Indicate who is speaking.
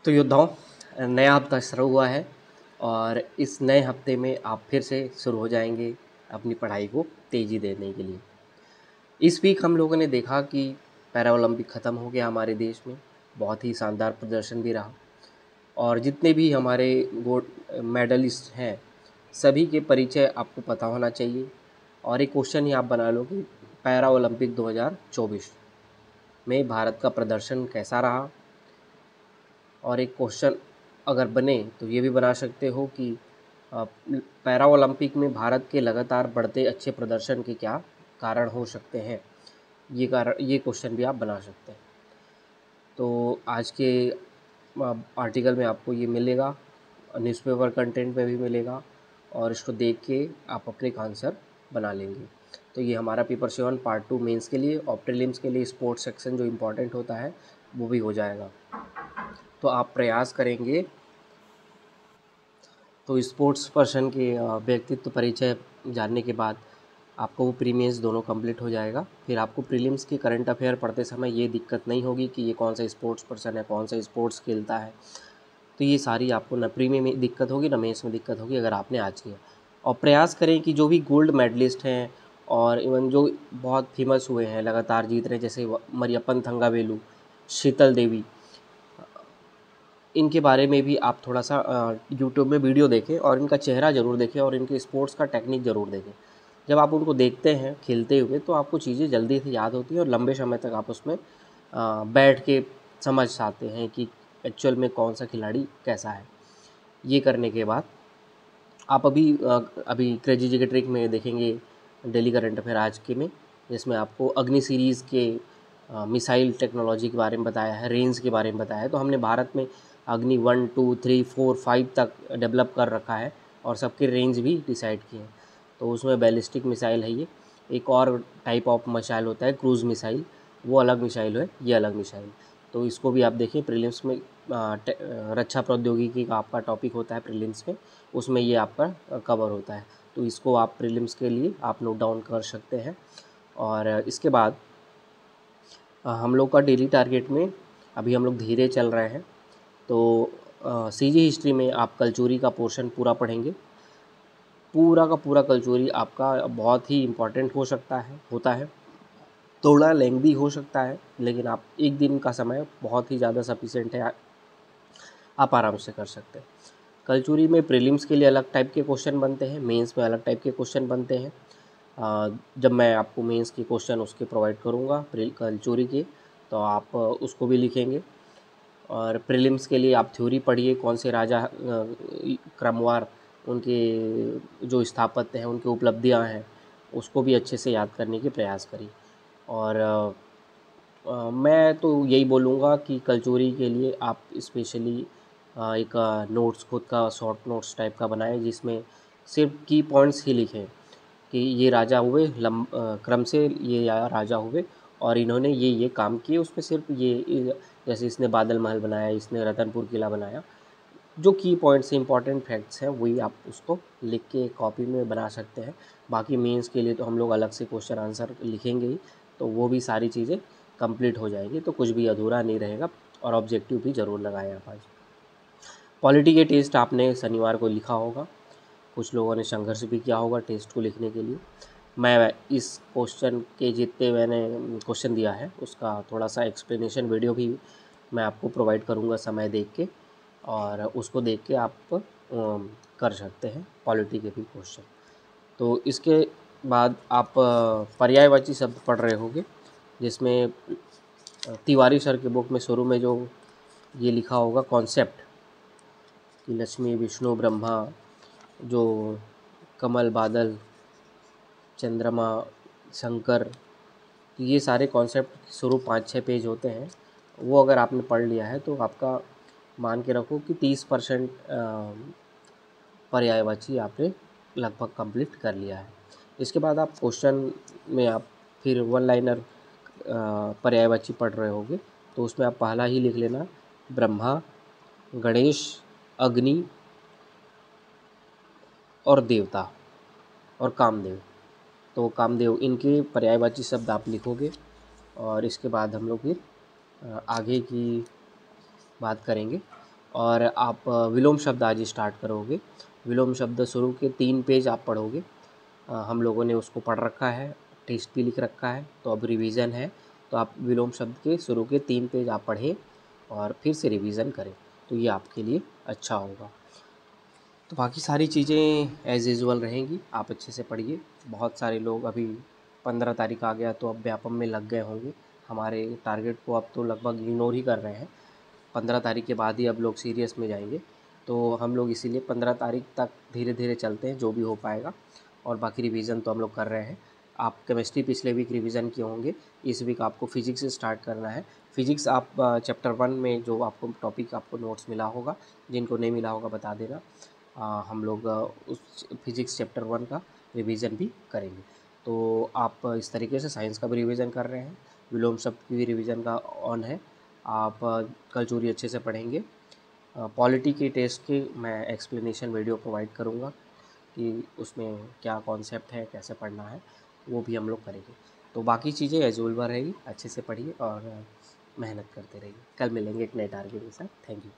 Speaker 1: तो योद्धाओं, नया हफ्ता शुरू हुआ है और इस नए हफ्ते में आप फिर से शुरू हो जाएंगे अपनी पढ़ाई को तेज़ी देने के लिए। इस वीक हम लोगों ने देखा कि पैरा ओलंपिक ख़त्म हो गया हमारे देश में। बहुत ही शानदार प्रदर्शन भी रहा और जितने भी हमारे गोल्ड मेडलिस्ट हैं सभी के परिचय आपको पता होना चाहिए। और एक क्वेश्चन ही आप बना लो कि पैरा ओलंपिक 2024 में भारत का प्रदर्शन कैसा रहा। और एक क्वेश्चन अगर बने तो ये भी बना सकते हो कि पैरा ओलंपिक में भारत के लगातार बढ़ते अच्छे प्रदर्शन के क्या कारण हो सकते हैं। ये क्वेश्चन भी आप बना सकते हैं। तो आज के आर्टिकल में आपको ये मिलेगा, न्यूज़पेपर कंटेंट में भी मिलेगा और इसको देख के आप अपने आंसर बना लेंगे। तो ये हमारा पेपर 7 पार्ट 2 मेंस के लिए और प्रीलिम्स के लिए स्पोर्ट्स सेक्शन जो इम्पोर्टेंट होता है वो भी हो जाएगा। तो आप प्रयास करेंगे तो स्पोर्ट्स पर्सन के व्यक्तित्व परिचय जानने के बाद आपको वो प्रीमियंस दोनों कंप्लीट हो जाएगा। फिर आपको प्रीलिम्स की करंट अफेयर पढ़ते समय ये दिक्कत नहीं होगी कि ये कौन सा स्पोर्ट्स पर्सन है, कौन सा स्पोर्ट्स खेलता है। तो ये सारी आपको न प्री में दिक्कत होगी न मेंस में दिक्कत होगी अगर आपने आज किया। और प्रयास करें कि जो भी गोल्ड मेडलिस्ट हैं और इवन जो बहुत फेमस हुए हैं लगातार जीत रहे हैं, जैसे मरियप्पन थंगावेलु, शीतल देवी, इनके बारे में भी आप थोड़ा सा यूट्यूब में वीडियो देखें और इनका चेहरा ज़रूर देखें और इनके स्पोर्ट्स का टेक्निक ज़रूर देखें। जब आप उनको देखते हैं खेलते हुए तो आपको चीज़ें जल्दी से याद होती हैं और लंबे समय तक आप उसमें बैठ के समझ पाते हैं कि एक्चुअल में कौन सा खिलाड़ी कैसा है। ये करने के बाद आप अभी क्रेजी जी के ट्रिक में देखेंगे डेली करंट अफेयर आज के में, जिसमें आपको अग्नि सीरीज़ के मिसाइल टेक्नोलॉजी के बारे में बताया है, रेंज के बारे में बताया है। तो हमने भारत में अग्नि 1, 2, 3, 4, 5 तक डेवलप कर रखा है और सबके रेंज भी डिसाइड किए हैं। तो उसमें बैलिस्टिक मिसाइल है ये। एक और टाइप ऑफ मिसाइल होता है क्रूज़ मिसाइल, वो अलग मिसाइल है, ये अलग मिसाइल। तो इसको भी आप देखें प्रीलिम्स में। रक्षा प्रौद्योगिकी का आपका टॉपिक होता है प्रीलिम्स में, उसमें ये आपका कवर होता है। तो इसको आप प्रीलिम्स के लिए आप नोट डाउन कर सकते हैं। और इसके बाद हम लोग का डेली टारगेट में अभी हम लोग धीरे चल रहे हैं। तो सीजी हिस्ट्री में आप कलचुरी का पोर्शन पूरा पढ़ेंगे। पूरा का पूरा कलचुरी आपका बहुत ही इम्पोर्टेंट होता है। थोड़ा लेंथी हो सकता है लेकिन आप एक दिन का समय बहुत ही ज़्यादा सफिशिएंट है, आप आराम से कर सकते हैं। कलचुरी में प्रीलिम्स के लिए अलग टाइप के क्वेश्चन बनते हैं, मेंस में अलग टाइप के क्वेश्चन बनते हैं। जब मैं आपको मेंस के क्वेश्चन उसके प्रोवाइड करूँगा कलचुरी के, तो आप उसको भी लिखेंगे। और प्रीलिम्स के लिए आप थ्योरी पढ़िए, कौन से राजा क्रमवार उनके जो स्थापत्य हैं, उनकी उपलब्धियां हैं, उसको भी अच्छे से याद करने की प्रयास करिए। और मैं तो यही बोलूँगा कि कलचुरी के लिए आप स्पेशली एक नोट्स खुद का शॉर्ट नोट्स टाइप का बनाएं, जिसमें सिर्फ की पॉइंट्स ही लिखें कि ये राजा हुए क्रम से, ये राजा हुए और इन्होंने ये काम किए। उसमें सिर्फ ये जैसे इसने बादल महल बनाया, इसने रतनपुर किला बनाया, जो की पॉइंट्स इंपॉर्टेंट फैक्ट्स हैं वही आप उसको लिख के कॉपी में बना सकते हैं। बाकी मेंस के लिए तो हम लोग अलग से क्वेश्चन आंसर लिखेंगे ही, तो वो भी सारी चीज़ें कंप्लीट हो जाएगी, तो कुछ भी अधूरा नहीं रहेगा। और ऑब्जेक्टिव भी ज़रूर लगाएं आप आज। पॉलिटी के टेस्ट आपने शनिवार को लिखा होगा, कुछ लोगों ने संघर्ष भी किया होगा टेस्ट को लिखने के लिए। मैं इस क्वेश्चन के जितने मैंने क्वेश्चन दिया है उसका थोड़ा सा एक्सप्लेनेशन वीडियो भी मैं आपको प्रोवाइड करूँगा समय देख के, और उसको देख के आप कर सकते हैं पॉलिटी के भी क्वेश्चन। तो इसके बाद आप पर्यायवाची शब्द पढ़ रहे होंगे, जिसमें तिवारी सर के बुक में शुरू में जो ये लिखा होगा कॉन्सेप्ट कि लक्ष्मी, विष्णु, ब्रह्मा, जो कमल, बादल, चंद्रमा, शंकर, तो ये सारे कॉन्सेप्ट शुरू 5-6 पेज होते हैं। वो अगर आपने पढ़ लिया है तो आपका मान के रखो कि 30% पर्यायवाची आपने लगभग कंप्लीट कर लिया है। इसके बाद आप क्वेश्चन में आप फिर वन लाइनर पर्यायवाची पढ़ रहे होंगे, तो उसमें आप पहला ही लिख लेना ब्रह्मा, गणेश, अग्नि और देवता और कामदेव। तो कामदेव, इनके पर्यायवाची शब्द आप लिखोगे और इसके बाद हम लोग फिर आगे की बात करेंगे। और आप विलोम शब्द आज स्टार्ट करोगे। विलोम शब्द शुरू के 3 पेज आप पढ़ोगे। हम लोगों ने उसको पढ़ रखा है, टेस्ट भी लिख रखा है, तो अब रिवीजन है। तो आप विलोम शब्द के शुरू के 3 पेज आप पढ़ें और फिर से रिवीजन करें, तो ये आपके लिए अच्छा होगा। तो बाकी सारी चीज़ें एज़ यूजुअल रहेंगी, आप अच्छे से पढ़िए। बहुत सारे लोग अभी 15 तारीख आ गया तो अब व्यापम में लग गए होंगे। हमारे टारगेट को अब तो लगभग इग्नोर ही कर रहे हैं। 15 तारीख के बाद ही अब लोग सीरियस में जाएंगे, तो हम लोग इसीलिए 15 तारीख तक धीरे धीरे चलते हैं, जो भी हो पाएगा। और बाकी रिवीजन तो हम लोग कर रहे हैं। आप केमिस्ट्री पिछले वीक रिवीजन किए होंगे, इस वीक आपको फिजिक्स से स्टार्ट करना है। फिजिक्स आप चैप्टर 1 में जो आपको टॉपिक आपको नोट्स मिला होगा, जिनको नहीं मिला होगा बता देना। हम लोग उस फिजिक्स चैप्टर 1 का रिवीजन भी करेंगे। तो आप इस तरीके से साइंस का भी रिवीजन कर रहे हैं, विलोम शब्द की भी रिवीजन का ऑन है। आप कल चोरी अच्छे से पढ़ेंगे। पॉलिटी के टेस्ट की मैं एक्सप्लेनेशन वीडियो प्रोवाइड करूँगा कि उसमें क्या कॉन्सेप्ट है, कैसे पढ़ना है, वो भी हम लोग करेंगे। तो बाकी चीज़ें एज यूजुअल रहेगी, अच्छे से पढ़िए और मेहनत करते रहिए। कल मिलेंगे एक नए टारगेट के साथ। Thank you.